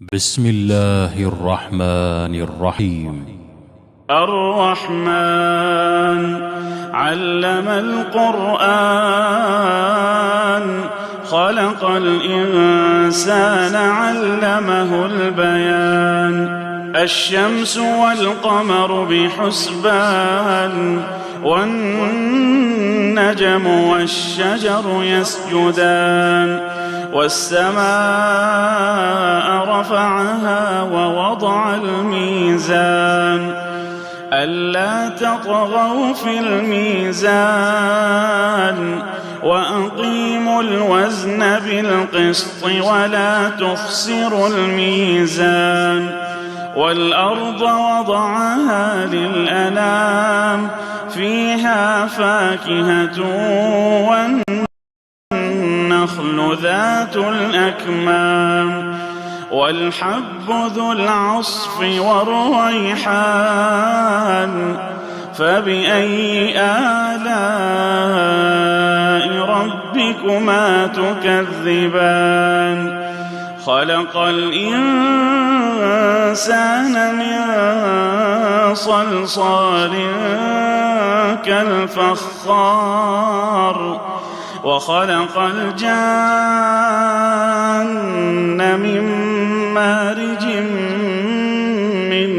بسم الله الرحمن الرحيم. الرحمن علم القرآن خلق الإنسان علمه البيان. الشمس والقمر بحسبان والنجم والشجر يسجدان والسماء رفعها ووضع الميزان ألا تطغوا في الميزان وأقيموا الوزن بالقسط ولا تخسروا الميزان والأرض وضعها للأنام فيها فاكهة والنخل ذات الأكمام والحب ذو العصف والريحان فبأي آلاء ربكما تكذبان. خلق الإنسان من صلصال كالفخار وخلق الجان من مارج من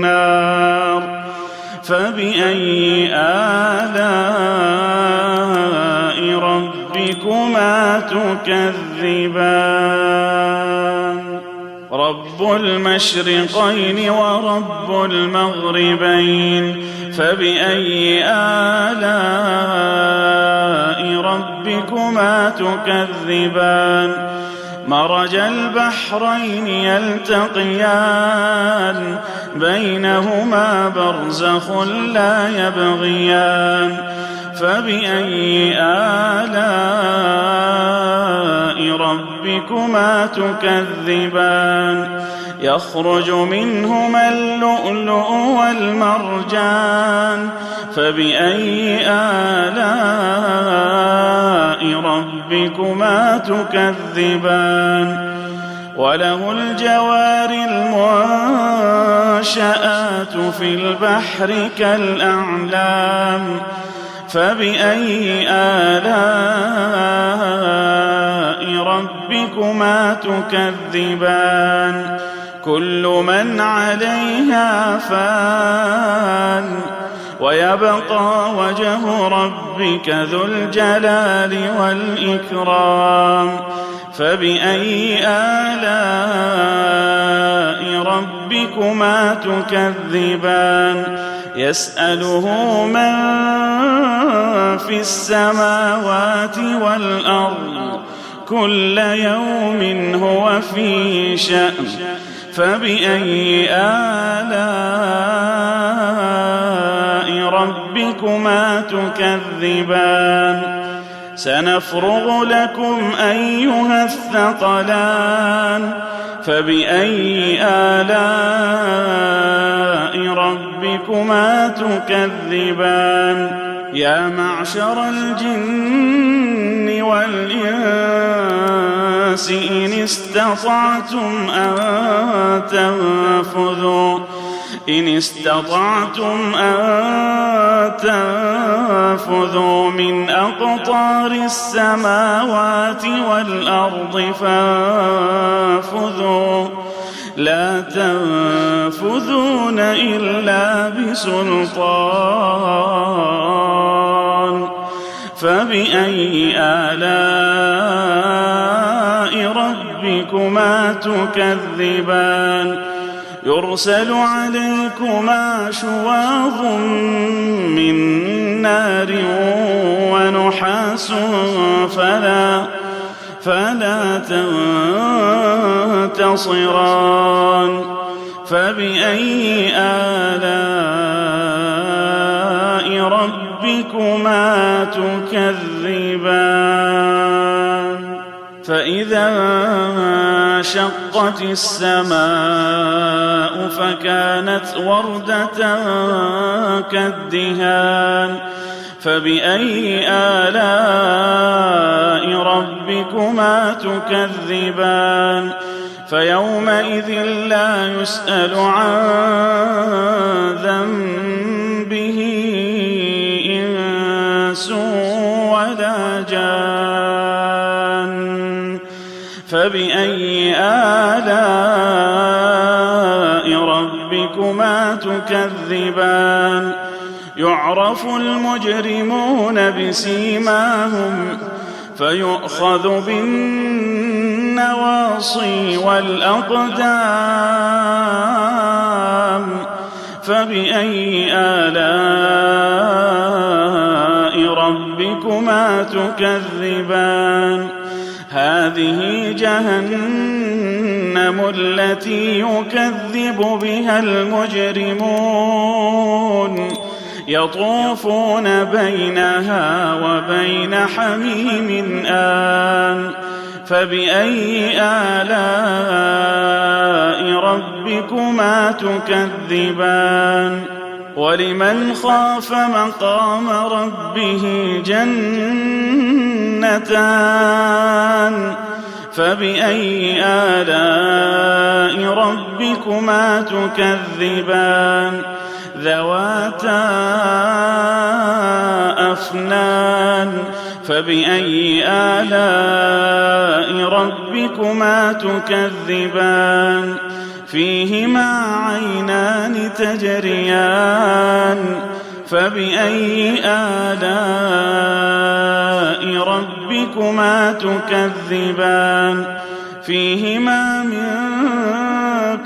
نار فبأي آلاء ربكما تكذبان. رب المشرقين ورب المغربين فبأي آلاء ربكما تكذبان. مرج البحرين يلتقيان بينهما برزخ لا يبغيان فبأي آلاء ربكما تكذبان. يخرج منهما اللؤلؤ والمرجان فبأي آلاء ربكما تكذبان. وله الجوار المنشآت في البحر كالأعلام فبأي آلاء ربكما تكذبان. كل من عليها فان ويبقى وجه ربك ذو الجلال والإكرام فبأي آلاء ربكما تكذبان. يسأله من في السماوات والأرض كل يوم هو في شأن فبأي آلاء ربكما تكذبان. سنفرغ لكم أيها الثقلان فبأي آلاء ربكما تكذبان. يا معشر الجن والإنس إن استطعتم أن تنفذوا من أقطار السماوات والأرض فانفذوا لا تنفذون إلا بسلطان فبأي آلاء ربكما تكذبان. يرسل عليكما شواظ من نار ونحاس فلا تنتصران فبأي آلاء ربكما تكذبان. فإذا انشقت السماء فكانت وردة كالدهان فبأي آلاء ربكما تكذبان. فيومئذ لا يسأل عن ذنبه إنس ولا جان فبأي آلاء ربكما تكذبان يعرف المجرمون بسيماهم فيؤخذ بالنواصي والأقدام فبأي آلاء ربكما تكذبان هذه جهنم التي يكذب بها المجرمون يطوفون بينها وبين حميم آن فبأي آلاء ربكما تكذبان ولمن خاف مقام ربه جنتان فبأي آلاء ربكما تكذبان ذواتا أفنان فبأي آلاء ربكما تكذبان فيهما عينان تجريان فبأي آلاء ربكما تكذبان فيهما من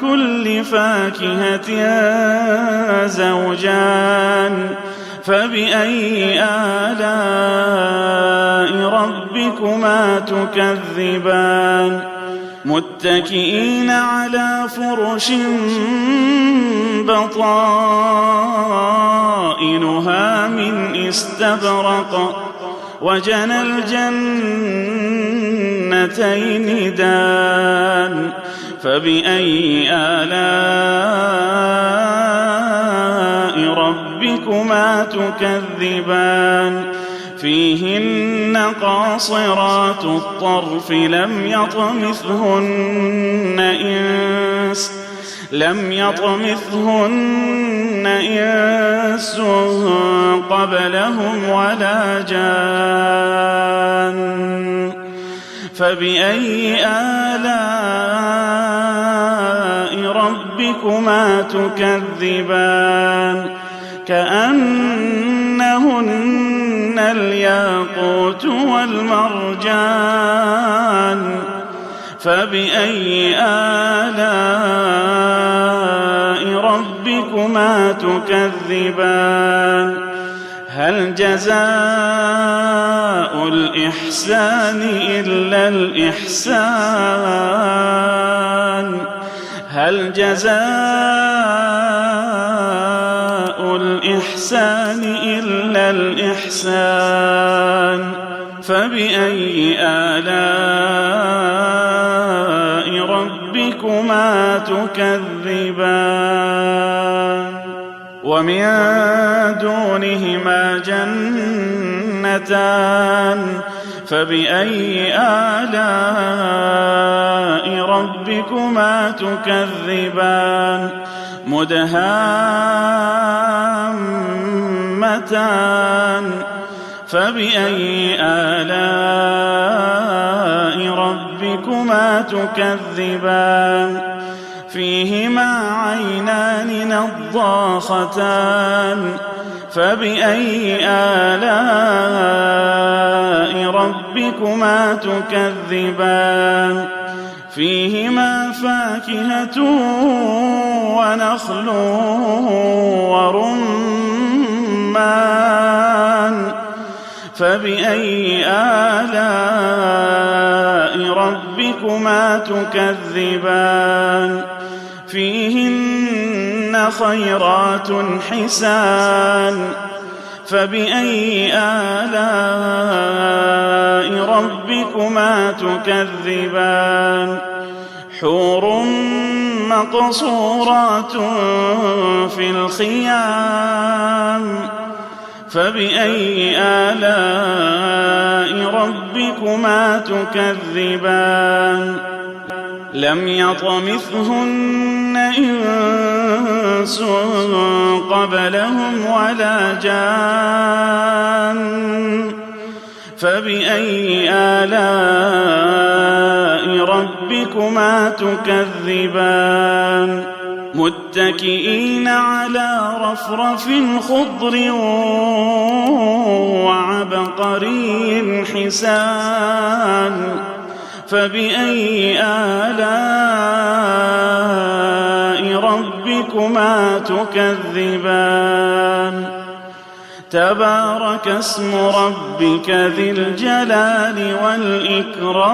كل فاكهة زوجان فبأي آلاء ربكما تكذبان متكئين على فرش بطائنها من استبرق وجنى الجنتين دان فبأي آلاء ربكما تكذبان فيهن قاصرات الطرف لم يطمثهن إنس قبلهم ولا جان فبأي آلاء ربكما تكذبان كأنهن الياقوت والمرجان فبأي آلاء ربكما تكذبان هل جزاء الإحسان إلا الإحسان هل جزاء الإحسان إلا الإحسان فبأي آلاء ربكما تكذبان ومن دونهما جنتان فبأي آلاء ربكما تكذبان مدهامتان فبأي آلاء ربكما تكذبان فيهما عينان نضاختان فبأي آلاء ربكما تكذبان فيهما فاكهة ونخل ورمان فبأي آلاء ربكما تكذبان فيهن خيرات حسان فبأي آلاء ربكما تكذبان حور مقصورات في الخيام فبأي آلاء ربكما تكذبان لم يطمثهن إنس قبلهم ولا جان فبأي آلاء ربكما تكذبان متكئين على رفرف خضر وعبقري حسان فبأي آلاء ربكما تكذبان تبارك اسم ربك ذي الجلال والإكرام